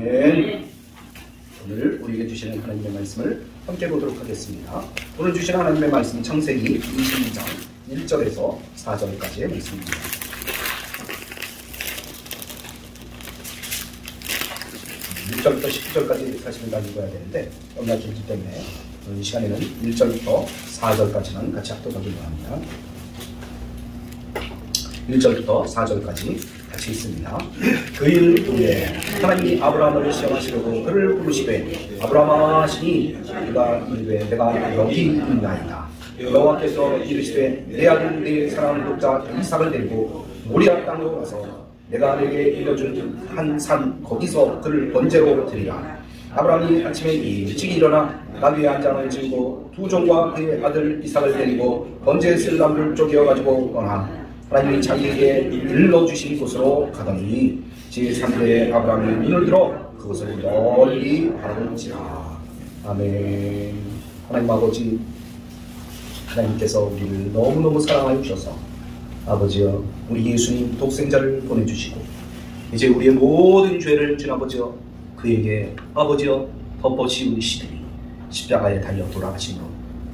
아멘. 오늘 우리에게 주시는 하나님의 말씀을 함께 보도록 하겠습니다. 오늘 주시는 하나님의 말씀은 창세기 22장 1절에서 4절까지의 말씀입니다. 1절부터 10절까지 사실은 다 읽어야 되는데 너무나 길기 때문에 이 시간에는 1절부터 4절까지만 같이 합독하기로 합니다. 1절부터 4절까지 같이 있습니다. 그 일 후에 하나님이 아브라함을 시험하시려고 그를 부르시되 아브라함아 하시니 그가 이르되 내가 여기 있나이다. 여호와께서 이르시되 내 아들 내 사랑하는 독자 이삭을 데리고 모리아 땅으로 가서 내가 내게 일러준 한 산 거기서 그를 번제로 드리라. 아브라함이 아침에 일찍 일어나 나귀의 한 장을 지고 두 종과 그의 아들 이삭을 데리고 번제에 쓸 나무를 쪼개어 가지고 떠나 하나님이 자기에게 일러주신 곳으로 가더니 제3대의 아브라함이 눈을 들어 그것을 널리 바라본지라. 아멘. 하나님 아버지, 하나님께서 우리를 너무너무 사랑하여 주셔서 아버지여 우리 예수님 독생자를 보내주시고 이제 우리의 모든 죄를 준 아버지여 그에게 아버지여 덮어씌우시더니 십자가에 달려 돌아가심으로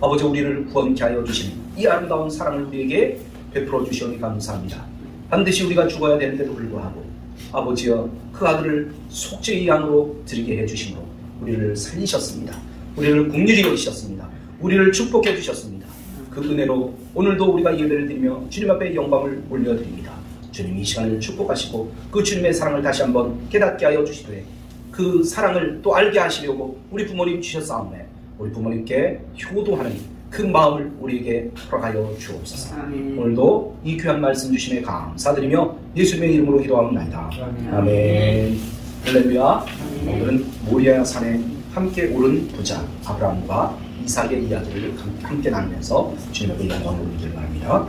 아버지 우리를 구원케 하여 주신 이 아름다운 사랑을 우리에게 베풀어 주시오니 감사합니다. 반드시 우리가 죽어야 되는데도 불구하고 아버지여 그 아들을 속죄의 양으로 드리게 해주심으로 우리를 살리셨습니다. 우리를 긍휼히 여기셨습니다. 우리를 축복해 주셨습니다. 그 은혜로 오늘도 우리가 예배를 드리며 주님 앞에 영광을 올려드립니다. 주님 이 시간을 축복하시고 그 주님의 사랑을 다시 한번 깨닫게 하여 주시되 그 사랑을 또 알게 하시려고 우리 부모님 주셨사오매 우리 부모님께 효도하는 그 마음을 우리에게 허락하여 주옵소서. 오늘도 이 귀한 말씀 주심에 감사드리며 예수님의 이름으로 기도하옵나이다. 아멘. 할렐루야. 오늘은 모리아 산에 함께 오른 부자 아브라함과 이삭의 이야기를 함께 나누면서 주님의 영광을 올리길 바랍니다.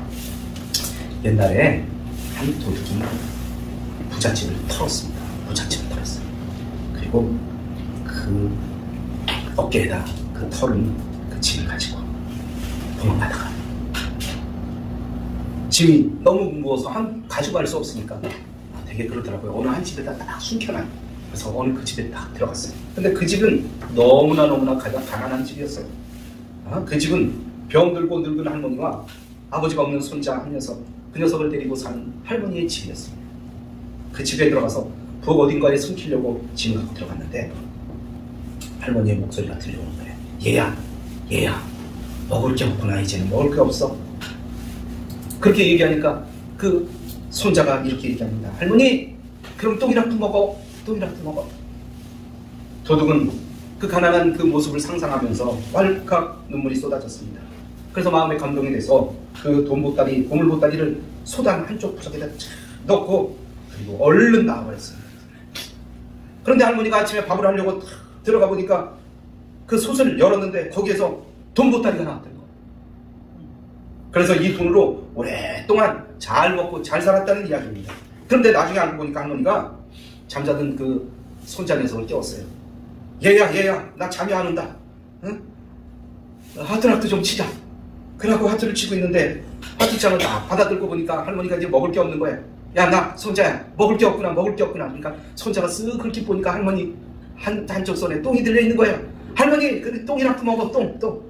옛날에 한 도둑이 부잣집을 털었습니다. 부잣집을 털었어요. 그리고 그 어깨에다 그 털은 그 짐을 가지고 도망가다가 짐이 너무 무거워서 가지고 갈 수 없으니까 되게 그러더라고요. 어느 한 집에다 딱 숨겨놔요. 그래서 어느 그 집에 딱 들어갔어요. 근데 그 집은 너무나 가난한 집이었어요. 그 집은 병들고 늙은 할머니와 아버지가 없는 손자 한 녀석, 그 녀석을 데리고 사는 할머니의 집이었습니다. 그 집에 들어가서 부엌 어딘가에 숨기려고 짐을 갖고 들어갔는데 할머니의 목소리가 들려오는 거예요. 얘야 먹을 게 없구나. 이제는 먹을 게 없어. 그렇게 얘기하니까 그 손자가 이렇게 얘기합니다. 할머니 그럼 똥이라도 먹어. 똥이라도 먹어. 도둑은 그 가난한 그 모습을 상상하면서 왈칵 눈물이 쏟아졌습니다. 그래서 마음에 감동이 돼서 그 보물보따리를 소단 한쪽 구석에다 넣고 그리고 얼른 나와버렸습니다. 그런데 할머니가 아침에 밥을 하려고 들어가 보니까 그 솥을 열었는데 거기에서 돈보따리가 나왔던 거예요. 그래서 이 돈으로 오랫동안 잘 먹고 잘 살았다는 이야기입니다. 그런데 나중에 알고 보니까 할머니가 잠자던 그 손자 녀석을 깨웠어요. 얘야 나 잠이 안 온다. 응? 하트락도 좀 치자. 그러고 하트를 치고 있는데 하트장을 딱 받아들고 보니까 할머니가 이제 먹을 게 없는 거야. 야 나 손자야 먹을 게 없구나. 그러니까 손자가 쓱 그렇게 보니까 할머니 한쪽 손에 똥이 들려있는 거예요. 할머니 그 똥이라도 먹어. 똥.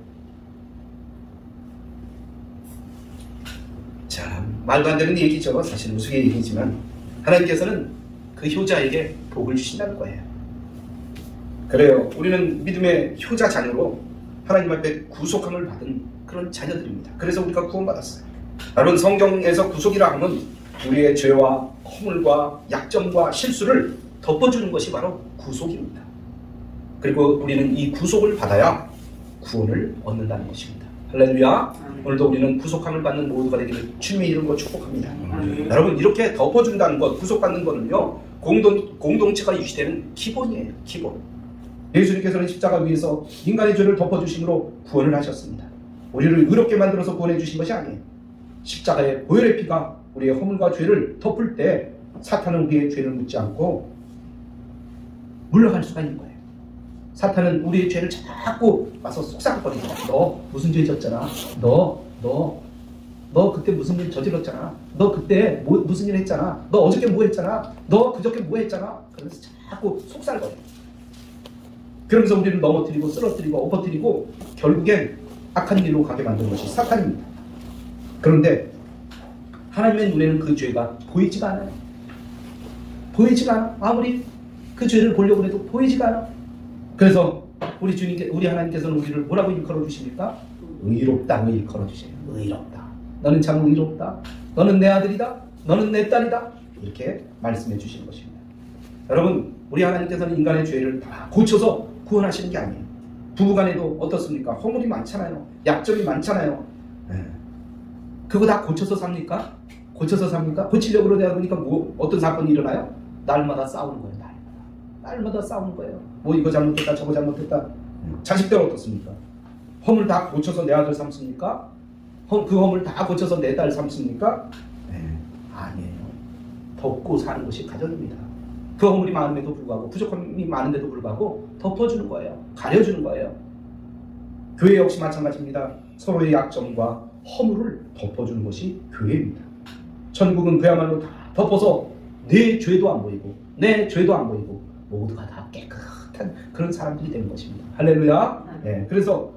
자, 말도 안 되는 얘기죠. 사실 우스개 얘기지만 하나님께서는 그 효자에게 복을 주신다는 거예요. 그래요. 우리는 믿음의 효자 자녀로 하나님 앞에 구속함을 받은 그런 자녀들입니다. 그래서 우리가 구원받았어요. 여러분 성경에서 구속이라 하면 우리의 죄와 허물과 약점과 실수를 덮어주는 것이 바로 구속입니다. 그리고 우리는 이 구속을 받아야 구원을 얻는다는 것입니다. 할렐루야. 오늘도 우리는 구속함을 받는 모두가 되기를 주님의 이름으로 축복합니다. 여러분 이렇게 덮어준다는 것, 구속받는 것은요 공동체가 유지되는 기본이에요. 기본. 예수님께서는 십자가 위에서 인간의 죄를 덮어주심으로 구원을 하셨습니다. 우리를 의롭게 만들어서 구원해 주신 것이 아니에요. 십자가의 보혈의 피가 우리의 허물과 죄를 덮을 때 사탄은 우리의 죄를 묻지 않고 물러갈 수가 있는 거예요. 사탄은 우리의 죄를 자꾸 와서 속삭거리죠. 너 무슨 죄 졌잖아. 너 너 그때 무슨 일 저질렀잖아. 너 그때 무슨 일 했잖아. 너 어저께 뭐 했잖아. 너 그저께 뭐 했잖아. 그러면서 자꾸 속살거려. 그러면서 우리를 넘어뜨리고 쓰러뜨리고 엎어뜨리고 결국엔 악한 일로 가게 만드는 것이 사탄입니다. 그런데 하나님의 눈에는 그 죄가 보이지가 않아요. 보이지가 않아. 아무리 그 죄를 보려고 해도 보이지가 않아. 그래서 우리 하나님께서는 우리를 뭐라고 일컬어 주십니까? 의롭다 일컬어 주세요. 의롭다. 너는 참 의롭다. 너는 내 아들이다. 너는 내 딸이다. 이렇게 말씀해 주시는 것입니다. 여러분, 우리 하나님께서는 인간의 죄를 다 고쳐서 구원하시는 게 아니에요. 부부간에도 어떻습니까? 허물이 많잖아요. 약점이 많잖아요. 그거 다 고쳐서 삽니까? 고쳐서 삽니까? 고치려고 그러다 보니까 어떤 사건이 일어나요? 날마다 싸우는 거예요. 날마다 싸우는 거예요. 뭐 이거 잘못했다 저거 잘못했다. 자식들 어떻습니까? 허물 다 고쳐서 내 아들 삼습니까? 그 허물 다 고쳐서 내 딸 삼습니까? 아니에요. 덮고 사는 것이 가정입니다. 그 허물이 많음에도 불구하고 부족함이 많은데도 불구하고 덮어주는 거예요. 가려주는 거예요. 교회 역시 마찬가지입니다. 서로의 약점과 허물을 덮어주는 것이 교회입니다. 천국은 그야말로 다 덮어서 내 죄도 안 보이고 내 죄도 안 보이고 모두가 다 깨끗한 그런 사람들이 되는 것입니다. 할렐루야. 그래서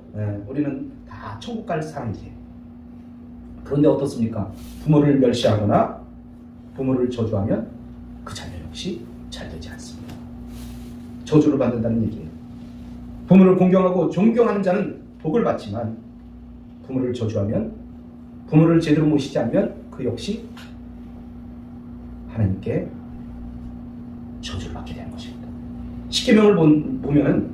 우리는 다 천국 갈 사람들이에요. 그런데 어떻습니까? 부모를 멸시하거나 부모를 저주하면 그 자녀 역시 잘 되지 않습니다. 저주를 받는다는 얘기예요. 부모를 공경하고 존경하는 자는 복을 받지만 부모를 저주하면, 부모를 제대로 모시지 않으면 그 역시 하나님께 저주를 받게 되는 것입니다. 10계명을 보면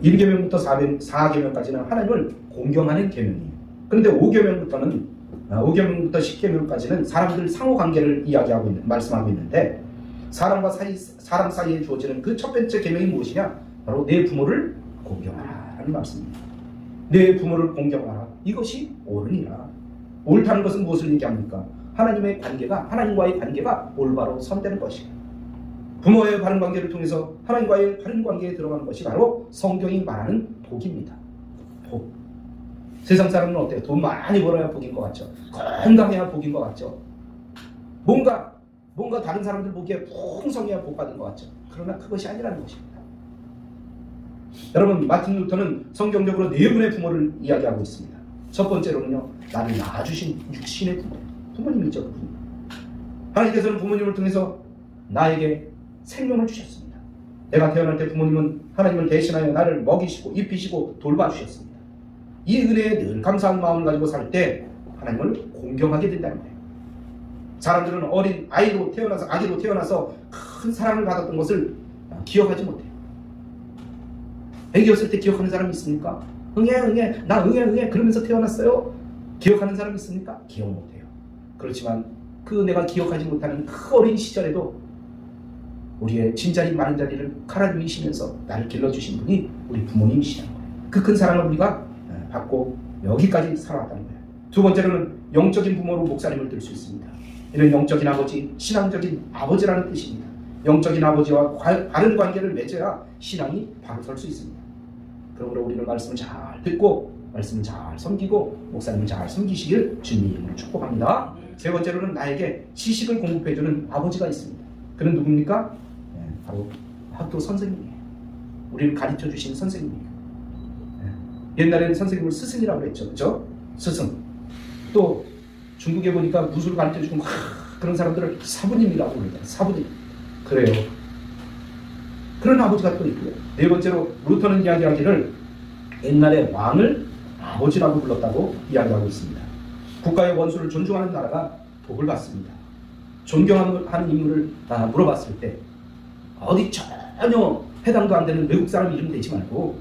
1계명부터 4계명까지는 하나님을 공경하는 계명이에요. 그런데 5계명부터 10계명까지는 사람들 상호관계를 말씀하고 있는데, 사람 사이에 주어지는 그 첫 번째 계명이 무엇이냐? 바로 내 부모를 공경하라 하는 말씀입니다. 내 부모를 공경하라. 이것이 옳으니라. 옳다는 것은 무엇을 얘기합니까? 하나님과의 관계가 올바로 선되는 것이에요. 부모의 바른 관계를 통해서 하나님과의 바른 관계에 들어가는 것이 바로 성경이 말하는 복입니다. 복. 세상 사람은 어때요? 돈 많이 벌어야 복인 것 같죠? 건강해야 복인 것 같죠? 뭔가 다른 사람들 보기에 풍성해야 복 받은 것 같죠? 그러나 그것이 아니라는 것입니다. 여러분, 마틴 루터는 성경적으로 네 분의 부모를 이야기하고 있습니다. 첫 번째로는요, 나를 낳아주신 육신의 부모님이죠. 하나님께서는 부모님을 통해서 나에게 생명을 주셨습니다. 내가 태어날 때 부모님은 하나님을 대신하여 나를 먹이시고 입히시고 돌봐주셨습니다. 이 은혜에 늘 감사한 마음을 가지고 살 때 하나님을 공경하게 된다는 거예요. 사람들은 어린 아기로 태어나서 큰 사랑을 받았던 것을 기억하지 못해요. 애기였을 때 기억하는 사람이 있습니까? 나 응애 그러면서 태어났어요. 기억하는 사람이 있습니까? 기억 못해요. 그렇지만 그 내가 기억하지 못하는 그 어린 시절에도 우리의 진자리 많은 자리를 갈아주시면서 나를 길러주신 분이 우리 부모님이시라는 거예요. 그 큰 사랑을 우리가 받고 여기까지 살아왔다는 거예요. 두 번째로는 영적인 부모로 목사님을 들 수 있습니다. 이는 영적인 아버지, 신앙적인 아버지라는 뜻입니다. 영적인 아버지와 바른 관계를 맺어야 신앙이 바로 설 수 있습니다. 그러므로 우리는 말씀을 잘 듣고 말씀을 잘 섬기고 목사님을 잘 섬기시길 주님의 이름으로 축복합니다. 세 번째로는 나에게 지식을 공급해주는 아버지가 있습니다. 그는 누굽니까? 바로 학교 선생님이에요. 우리를 가르쳐 주신 선생님이에요. 옛날에는 선생님을 스승이라고 그랬죠. 그죠? 스승. 또 중국에 보니까 무술을 가르쳐 주고 그런 사람들을 사부님이라고 그러죠. 사부님. 그래요. 그런 아버지가 또 있고요. 네 번째로 루터는 이야기하기를 옛날에 왕을 아버지라고 불렀다고 이야기하고 있습니다. 국가의 원수를 존중하는 나라가 복을 받습니다. 존경하는 인물을 물어봤을 때 어디 전혀 해당도 안 되는 외국 사람 이름 대지 말고,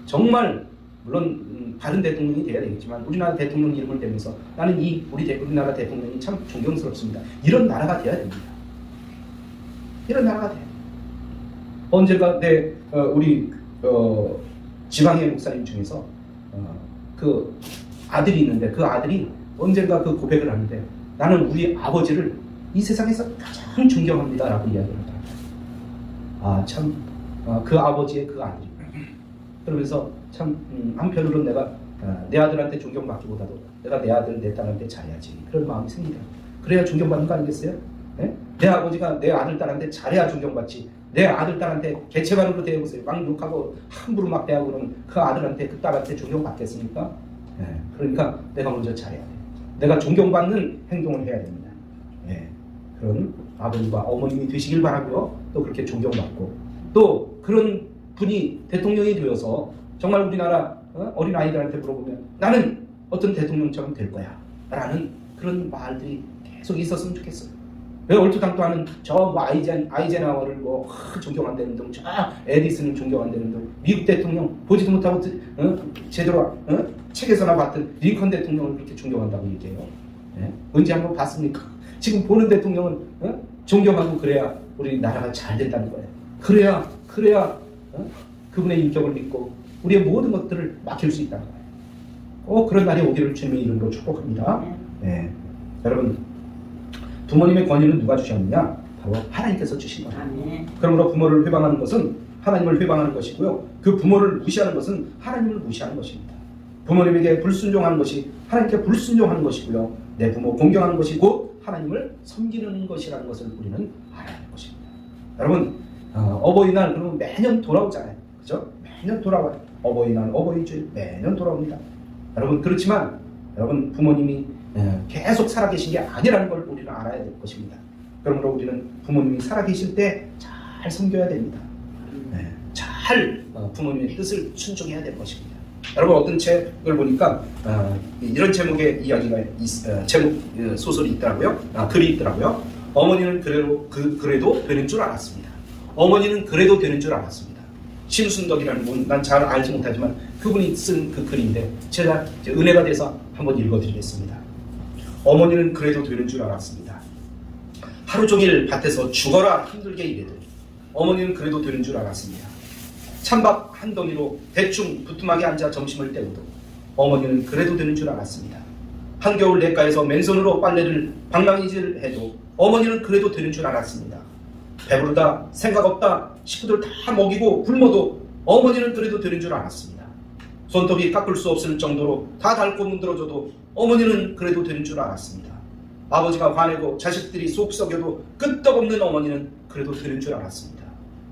정말 물론 다른 대통령이 돼야 되겠지만 우리나라 대통령 이름을 대면서 나는 우리나라 대통령이 참 존경스럽습니다. 이런 나라가 돼야 됩니다. 이런 나라가 돼요. 언젠가 우리 지방의 목사님 중에서 그 아들이 있는데, 그 아들이 언젠가 그 고백을 하는데, 나는 우리 아버지를 이 세상에서 가장 존경합니다 라고 이야기를 합니다. 그 아버지의 그 아들이. 그러면서 참 한편으로는 내가 내 아들한테 존경받기보다도 내가 내 아들, 내 딸한테 잘해야지. 그런 마음이 생기다. 그래야 존경받는 거 아니겠어요? 네? 내 아버지가 내 아들, 딸한테 잘해야 존경받지. 내 아들, 딸한테 개체반으로 대해보세요. 막 욕하고 함부로 막 대하고 그러면 그 아들한테, 그 딸한테 존경받겠습니까? 네. 그러니까 내가 먼저 잘해야 돼. 내가 존경받는 행동을 해야 됩니다. 네. 그런 아버지와 어머님이 되시길 바라고요. 또 그렇게 존경받고 또 그런 분이 대통령이 되어서 정말 우리나라 어린 아이들한테 물어보면 나는 어떤 대통령처럼 될 거야 라는 그런 말들이 계속 있었으면 좋겠어요. 왜 얼토당토하는 저 아이젠하워를 존경한다는 등, 저 에디슨을 존경한다는 등, 미국 대통령 보지도 못하고 제대로 책에서나 봤던 링컨 대통령을 그렇게 존경한다고 얘기해요. 네? 언제 한번 봤습니까? 지금 보는 대통령은 존경하고 그래야 우리 나라가 잘 된다는 거예요. 그래야 그분의 인격을 믿고 우리의 모든 것들을 맡길 수 있다는 거예요. 그런 날이 오기를 주님의 이름으로 축복합니다. 네. 여러분, 부모님의 권위는 누가 주셨느냐? 바로 하나님께서 주신 거예요. 그러므로 부모를 회방하는 것은 하나님을 회방하는 것이고요. 그 부모를 무시하는 것은 하나님을 무시하는 것입니다. 부모님에게 불순종하는 것이 하나님께 불순종하는 것이고요. 내 부모 공경하는 것이 곧 하나님을 섬기는 것이라는 것을 우리는 알아야 할 것입니다. 여러분, 어버이날 그러면 매년 돌아오잖아요. 그죠? 매년 돌아와요. 어버이날, 어버이주일 매년 돌아옵니다. 여러분, 그렇지만 여러분 부모님이 계속 살아계신 게 아니라는 걸 우리는 알아야 될 것입니다. 그러므로 우리는 부모님이 살아계실 때 잘 섬겨야 됩니다. 잘 부모님의 뜻을 순종해야 될 것입니다. 여러분, 어떤 책을 보니까 이런 제목의 이야기가 제목 소설이 있더라고요. 글이 있더라고요. 어머니는 그래도 되는 줄 알았습니다. 어머니는 그래도 되는 줄 알았습니다. 심순덕이라는 분, 난 잘 알지 못하지만 그분이 쓴 그 글인데 제가 은혜가 돼서 한번 읽어드리겠습니다. 어머니는 그래도 되는 줄 알았습니다. 하루 종일 밭에서 죽어라 힘들게 일해도 어머니는 그래도 되는 줄 알았습니다. 찬밥 한 덩이로 대충 부뚜막에 앉아 점심을 때우도 어머니는 그래도 되는 줄 알았습니다. 한겨울 냇가에서 맨손으로 빨래를 방망이질 해도 어머니는 그래도 되는 줄 알았습니다. 배부르다, 생각 없다, 식구들 다 먹이고 굶어도 어머니는 그래도 되는 줄 알았습니다. 손톱이 깎을 수 없을 정도로 다 닳고 문드러져도 어머니는 그래도 되는 줄 알았습니다. 아버지가 화내고 자식들이 속 썩여도 끄떡없는 어머니는 그래도 되는 줄 알았습니다.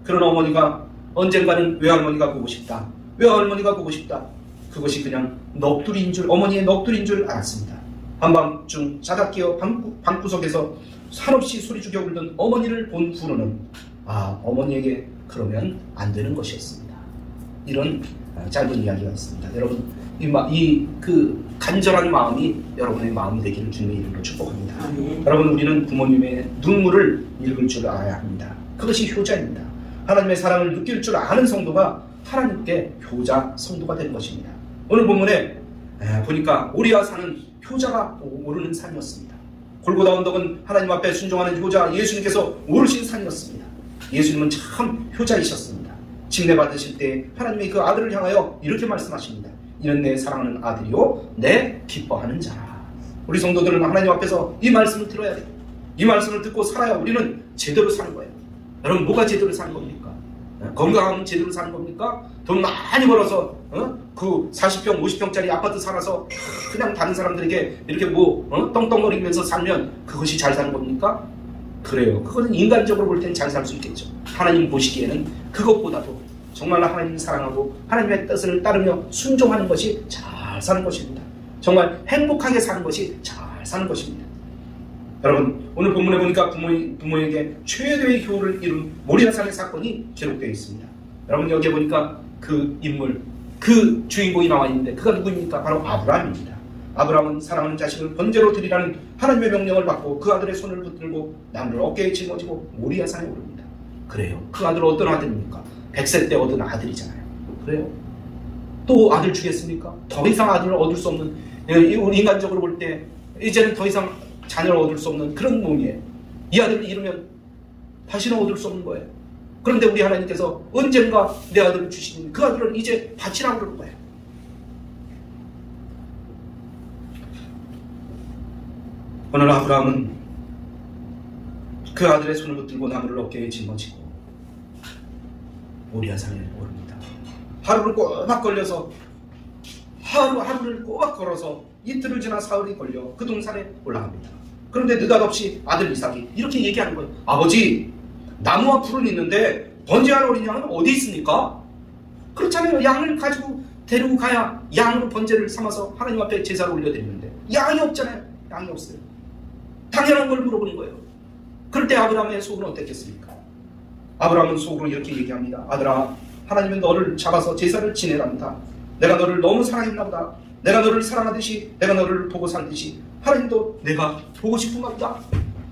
그런 어머니가 언젠가는 외할머니가 보고 싶다, 외할머니가 보고 싶다, 그것이 그냥 넋두리인 줄, 어머니의 넋두리인 줄 알았습니다. 한밤중 자다 깨어 방구석에서 한없이 소리 죽여 울던 어머니를 본 후로는 어머니에게 그러면 안 되는 것이었습니다. 이런 짧은 이야기가 있습니다. 여러분, 그 간절한 마음이 여러분의 마음이 되기를 주님의 이름으로 축복합니다. 여러분, 우리는 부모님의 눈물을 읽을 줄 알아야 합니다. 그것이 효자입니다. 하나님의 사랑을 느낄 줄 아는 성도가 하나님께 효자 성도가 되는 것입니다. 오늘 본문에 보니까 오리아 산은 효자가 오르는 산이었습니다. 골고다 언덕은 하나님 앞에 순종하는 효자 예수님께서 오르신 산이었습니다. 예수님은 참 효자이셨습니다. 징례 받으실 때 하나님이 그 아들을 향하여 이렇게 말씀하십니다. 이는 내 사랑하는 아들이요 내 기뻐하는 자라. 우리 성도들은 하나님 앞에서 이 말씀을 들어야 돼요. 이 말씀을 듣고 살아야 우리는 제대로 사는 거예요. 여러분, 뭐가 제대로 사는 겁니까? 건강하면 제대로 사는 겁니까? 돈 많이 벌어서 그 40평 50평짜리 아파트 살아서 그냥 다른 사람들에게 이렇게 떵떵거리면서 살면 그것이 잘 사는 겁니까? 그래요. 그거는 인간적으로 볼 때는 잘 살 수 있겠죠. 하나님 보시기에는 그것보다도 정말 하나님 사랑하고 하나님의 뜻을 따르며 순종하는 것이 잘 사는 것입니다. 정말 행복하게 사는 것이 잘 사는 것입니다. 여러분, 오늘 본문에 보니까 부모에게 최대의 효를 이룬 모리아산의 사건이 기록되어 있습니다. 여러분, 여기에 보니까 그 인물, 그 주인공이 나와 있는데 그가 누구입니까? 바로 아브라함입니다. 아브라함은 사랑하는 자식을 번제로 드리라는 하나님의 명령을 받고 그 아들의 손을 붙들고 나무를 어깨에 짊어지고 모리아산에 오릅니다. 그래요. 그 아들은 어떤 아들입니까? 100세 때 얻은 아들이잖아요. 그래요. 또 아들 주겠습니까? 더 이상 아들을 얻을 수 없는, 우리 인간적으로 볼 때 이제는 더 이상 자녀를 얻을 수 없는 그런 몸이에요. 이 아들을 잃으면 다시는 얻을 수 없는 거예요. 그런데 우리 하나님께서 언젠가 내 아들을 주시니 그 아들을 이제 바치라고 그러는 거예요. 오늘 아브라함은 그 아들의 손을 붙들고 나무를 어깨에 짊어지고 모리아산에 오릅니다. 하루를 꼬박 걸려서 하루를 꼬박 걸어서 이틀을 지나 사흘이 걸려 그 동산에 올라갑니다. 그런데 느닷없이 아들 이삭이 이렇게 얘기하는 거예요. 아버지, 나무와 풀은 있는데 번제할 어린 양은 어디 있습니까? 그렇잖아요. 양을 가지고 데리고 가야 양으로 번제를 삼아서 하나님 앞에 제사를 올려드리는데 양이 없잖아요. 양이 없어요. 당연한 걸 물어보는 거예요. 그럴 때 아브라함의 속은 어땠겠습니까? 아브라함은 속으로 이렇게 얘기합니다. 아들아, 하나님은 너를 잡아서 제사를 지내랍니다. 내가 너를 너무 사랑했나 보다. 내가 너를 사랑하듯이, 내가 너를 보고 살듯이 하나님도 내가 보고 싶은가 보다.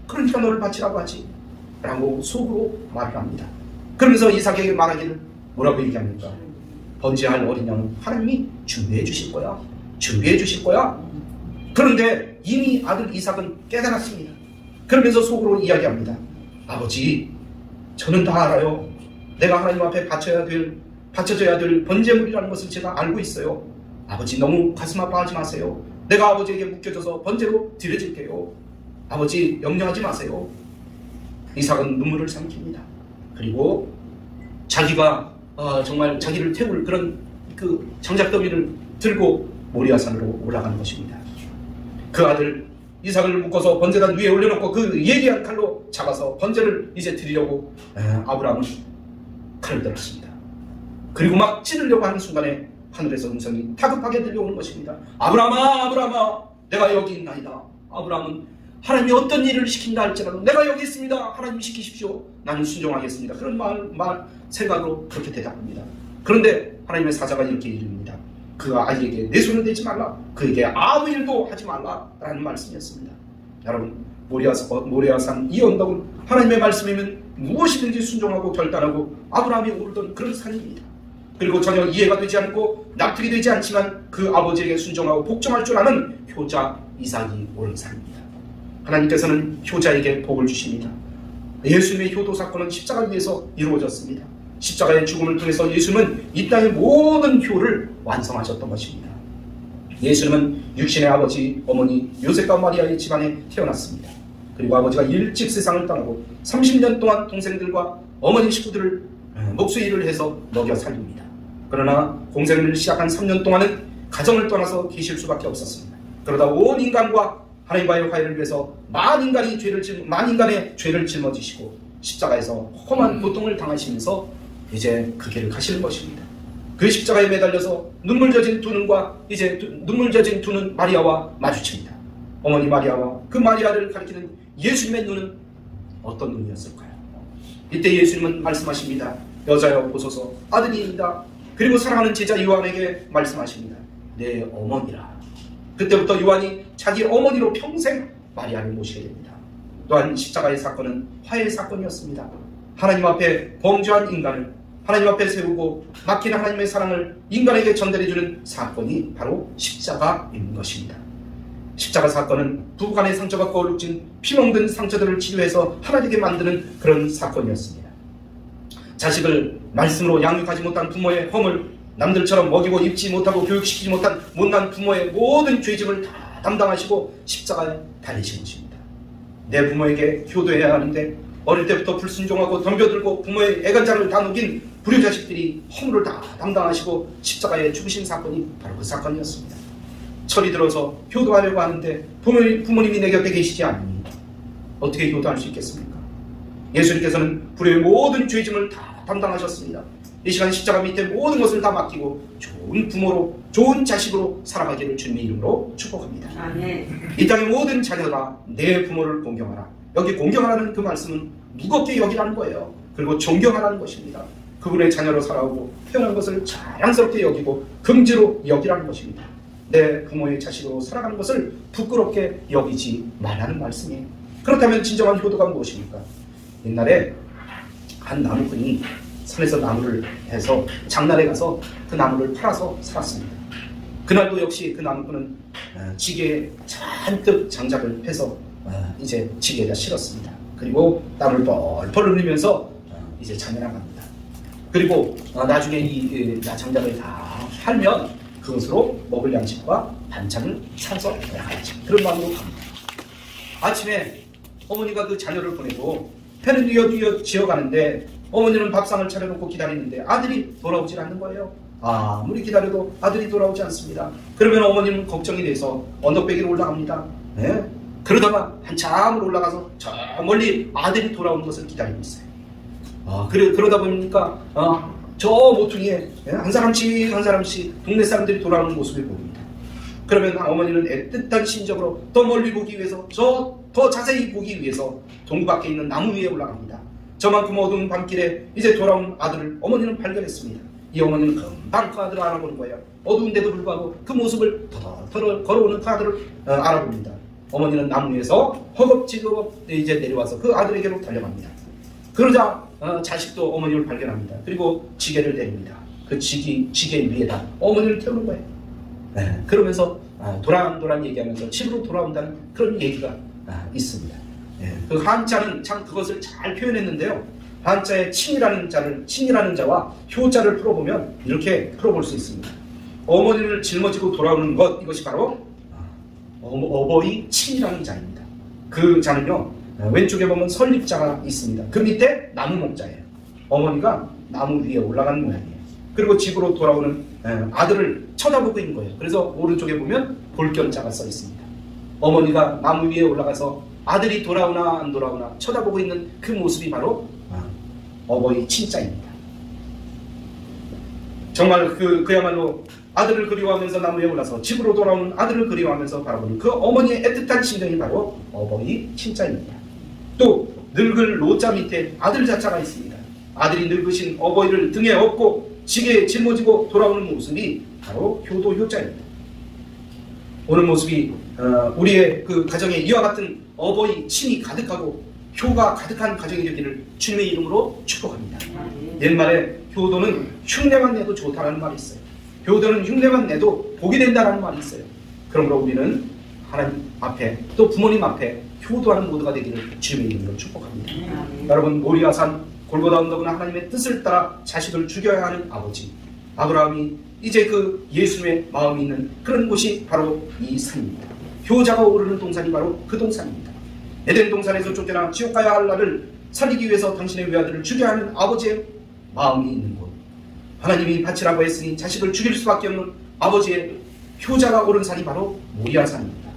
그러니까 너를 바치라고 하지 라고 속으로 말을 합니다. 그러면서 이삭에게 말하기를 뭐라고 얘기합니까? 번제할 어린 양은 하나님이 준비해 주실 거야. 준비해 주실 거야. 그런데 이미 아들 이삭은 깨달았습니다. 그러면서 속으로 이야기합니다. 아버지, 저는 다 알아요. 내가 하나님 앞에 바쳐져야 될 번제물이라는 것을 제가 알고 있어요. 아버지, 너무 가슴 아파하지 마세요. 내가 아버지에게 묶여져서 번제로 드려질게요. 아버지, 염려하지 마세요. 이삭은 눈물을 삼킵니다. 그리고 자기가 정말 자기를 태울 그런 그 장작더미를 들고 모리아산으로 올라가는 것입니다. 그 아들 이삭을 묶어서 번제단 위에 올려놓고 그 예리한 칼로 잡아서 번제를 이제 드리려고 아브라함은 칼을 들었습니다. 그리고 막 찌르려고 하는 순간에 하늘에서 음성이 다급하게 들려오는 것입니다. 아브라함아, 아브라함아, 내가 여기 있나이다. 아브라함은 하나님이 어떤 일을 시킨다 할지라도 내가 여기 있습니다. 하나님이 시키십시오. 나는 순종하겠습니다. 그런 생각으로 그렇게 대답합니다. 그런데 하나님의 사자가 이렇게 이릅니다. 그 아이에게 내 손을 대지 말라. 그에게 아무 일도 하지 말라라는 말씀이었습니다. 여러분, 모리아산 이 언덕은 하나님의 말씀이면 무엇이든지 순종하고 결단하고 아브라함이 오르던 그런 산입니다. 그리고 전혀 이해가 되지 않고 납득이 되지 않지만 그 아버지에게 순종하고 복종할 줄 아는 효자 이삭이 오른 산입니다. 하나님께서는 효자에게 복을 주십니다. 예수님의 효도 사건은 십자가를 위해서 이루어졌습니다. 십자가의 죽음을 통해서 예수님은 이 땅의 모든 효를 완성하셨던 것입니다. 예수님은 육신의 아버지, 어머니 요셉과 마리아의 집안에 태어났습니다. 그리고 아버지가 일찍 세상을 떠나고 30년 동안 동생들과 어머니 식구들을 목수일을 해서 먹여 살립니다. 그러나 공생을 시작한 3년 동안은 가정을 떠나서 계실 수밖에 없었습니다. 그러다 온 인간과 하나님과의 화해를 위해서 만 인간의 죄를 짊어지시고 십자가에서 험한 고통을 당하시면서 이제 그 길을 가시는 것입니다. 그 십자가에 매달려서 눈물 젖은 두 눈 마리아와 마주칩니다. 어머니 마리아와 그 마리아를 가리키는 예수님의 눈은 어떤 눈이었을까요? 이때 예수님은 말씀하십니다. 여자여 보소서 아들이입니다. 그리고 사랑하는 제자 요한에게 말씀하십니다. 내 어머니라. 그때부터 요한이 자기 어머니로 평생 마리아를 모시게 됩니다. 또한 십자가의 사건은 화해의 사건이었습니다. 하나님 앞에 범죄한 인간을 하나님 앞에 세우고 맡긴 하나님의 사랑을 인간에게 전달해주는 사건이 바로 십자가인 것입니다. 십자가 사건은 부부간의 상처가 거룩진 피멍든 상처들을 치료해서 하나 되게 만드는 그런 사건이었습니다. 자식을 말씀으로 양육하지 못한 부모의 허물, 남들처럼 먹이고 입지 못하고 교육시키지 못한 못난 부모의 모든 죄짐을 다 담당하시고 십자가에 달리신 것입니다. 내 부모에게 효도해야 하는데 어릴 때부터 불순종하고 덤벼들고 부모의 애간장을 다 녹인 불효자식들이 허물을 다 담당하시고 십자가에 죽으신 사건이 바로 그 사건이었습니다. 철이 들어서 효도하려고 하는데 부모님이 내 곁에 계시지 않으니 어떻게 효도할 수 있겠습니까? 예수님께서는 불효의 모든 죄짐을 다 담당하셨습니다. 이 시간 십자가 밑에 모든 것을 다 맡기고 좋은 부모로 좋은 자식으로 살아가기를 주님의 이름으로 축복합니다. 아멘. 이 땅의 모든 자녀가 내 부모를 공경하라. 여기 공경하라는 그 말씀은 무겁게 여기라는 거예요. 그리고 존경하라는 것입니다. 그분의 자녀로 살아오고 태어난 것을 자랑스럽게 여기고 긍지로 여기라는 것입니다. 내 부모의 자식으로 살아가는 것을 부끄럽게 여기지 말라는 말씀이에요. 그렇다면 진정한 효도가 무엇입니까? 옛날에 한 나무꾼이 산에서 나무를 해서 장날에 가서 그 나무를 팔아서 살았습니다. 그날도 역시 그 나무꾼은 지게에 잔뜩 장작을 해서 이제 지게에다 실었습니다. 그리고 땀을 뻘뻘 흘리면서 이제 장에 나갑니다. 그리고 나중에 이 장작을 다 팔면 그것으로 먹을 양식과 반찬을 사서 나가야지. 그런 마음으로 갑니다. 아침에 어머니가 그 자녀를 보내고 해는 뉘어뉘어 지어가는데 어머니는 밥상을 차려놓고 기다리는데 아들이 돌아오질 않는 거예요. 아무리 기다려도 아들이 돌아오지 않습니다. 그러면 어머니는 걱정이 돼서 언덕배기로 올라갑니다. 예? 그러다가 한참을 올라가서 저 멀리 아들이 돌아오는 것을 기다리고 있어요. 그러다 보니까 저 모퉁이에 한 사람씩 한 사람씩 동네 사람들이 돌아오는 모습을 보입니다. 그러면 어머니는 애틋한 심정으로 더 멀리 보기 위해서 더 자세히 보기 위해서 동굴 밖에 있는 나무 위에 올라갑니다. 저만큼 어두운 밤길에 이제 돌아온 아들을 어머니는 발견했습니다. 이 어머니는 금방 그 아들을 알아보는 거예요. 어두운데도 불구하고 그 모습을 터덜 걸어오는 그 아들을 알아봅니다. 어머니는 나무 위에서 허겁지겁 이제 내려와서 그 아들에게로 달려갑니다. 그러자 자식도 어머니를 발견합니다. 그리고 지게를 내립니다. 그 지게 위에다 어머니를 태우는 거예요. 네, 그러면서 도란도란 얘기하면서 집으로 돌아온다는 그런 얘기가 있습니다. 네, 그 한자는 참 그것을 잘 표현했는데요. 한자의 친이라는 자와 효자를 풀어보면 이렇게 풀어볼 수 있습니다. 어머니를 짊어지고 돌아오는 것, 이것이 바로 어버이 친이라는 자입니다. 그 자는요, 왼쪽에 보면 설립자가 있습니다. 그 밑에 나무 목자예요. 어머니가 나무 위에 올라가는 모양이에요. 그리고 집으로 돌아오는 아들을 쳐다보고 있는 거예요. 그래서 오른쪽에 보면 볼견자가 써 있습니다. 어머니가 나무 위에 올라가서 아들이 돌아오나 안 돌아오나 쳐다보고 있는 그 모습이 바로 어버이 친자입니다. 정말 그야말로 아들을 그리워하면서 나무에 올라서 집으로 돌아오는 아들을 그리워하면서 바라보는 그 어머니의 애틋한 심정이 바로 어버이 친자입니다. 또 늙을 노자 밑에 아들 자자가 있습니다. 아들이 늙으신 어버이를 등에 업고 지게에 짊어지고 돌아오는 모습이 바로 효도 효자입니다. 오늘 모습이 우리의 그 가정에 이와 같은 어버이 친이 가득하고 효가 가득한 가정이 되기를 주님의 이름으로 축복합니다. 옛말에 효도는 흉내만 내도 좋다는 말이 있어요. 효도는 흉내만 내도 복이 된다는 말이 있어요. 그러므로 우리는 하나님 앞에 또 부모님 앞에 효도하는 모두가 되기를 주님의 이름으로 축복합니다. 여러분, 모리아산 골고다 언덕은 하나님의 뜻을 따라 자식을 죽여야 하는 아버지 아브라함이 이제 그 예수님의 마음이 있는 그런 곳이 바로 이 산입니다. 효자가 오르는 동산이 바로 그 동산입니다. 에덴 동산에서 쫓겨나 지옥 가야 할 나를 살리기 위해서 당신의 외아들을 죽여야 하는 아버지의 마음이 있는 곳, 하나님이 바치라고 했으니 자식을 죽일 수밖에 없는 아버지의 효자가 오른 산이 바로 모리아산입니다.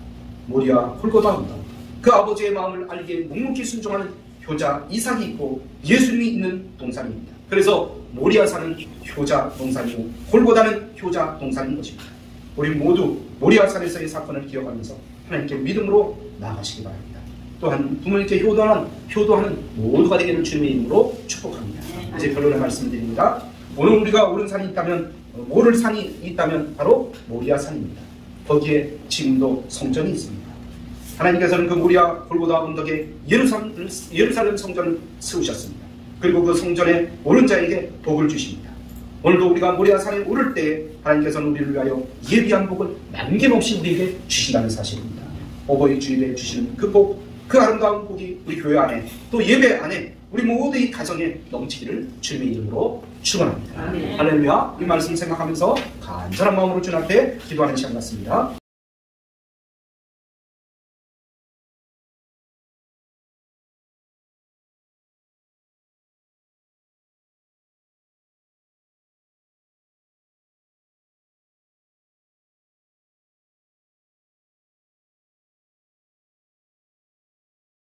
모리아 골고다 언덕, 그 아버지의 마음을 알기에 묵묵히 순종하는 효자 이삭이 있고 예수님이 있는 동산입니다. 그래서 모리아산은 효자 동산이고 골고다는 효자 동산인 것입니다. 우리 모두 모리아산에서의 사건을 기억하면서 하나님께 믿음으로 나아가시기 바랍니다. 또한 부모님께 효도하는 모두가 되기를 주님의 이름으로 축복합니다. 이제 결론의 말씀드립니다. 오늘 우리가 오른 산이 있다면, 오를 산이 있다면 바로 모리아산입니다. 거기에 지금도 성전이 있습니다. 하나님께서는 그 모리아 골고다 언덕에 예루살렘 성전을 세우셨습니다. 그리고 그 성전에 오른 자에게 복을 주십니다. 오늘도 우리가 모리아산에 오를 때 하나님께서는 우리를 위하여 예비한 복을 남김없이 우리에게 주신다는 사실입니다. 어버이 주일에 주시는 그 복, 그 아름다운 복이 우리 교회 안에 또 예배 안에 우리 모두의 가정에 넘치기를 주님의 이름으로 축원합니다. 할렐루야. 이 말씀 생각하면서 간절한 마음으로 주님 앞에 기도하는 시간 같습니다.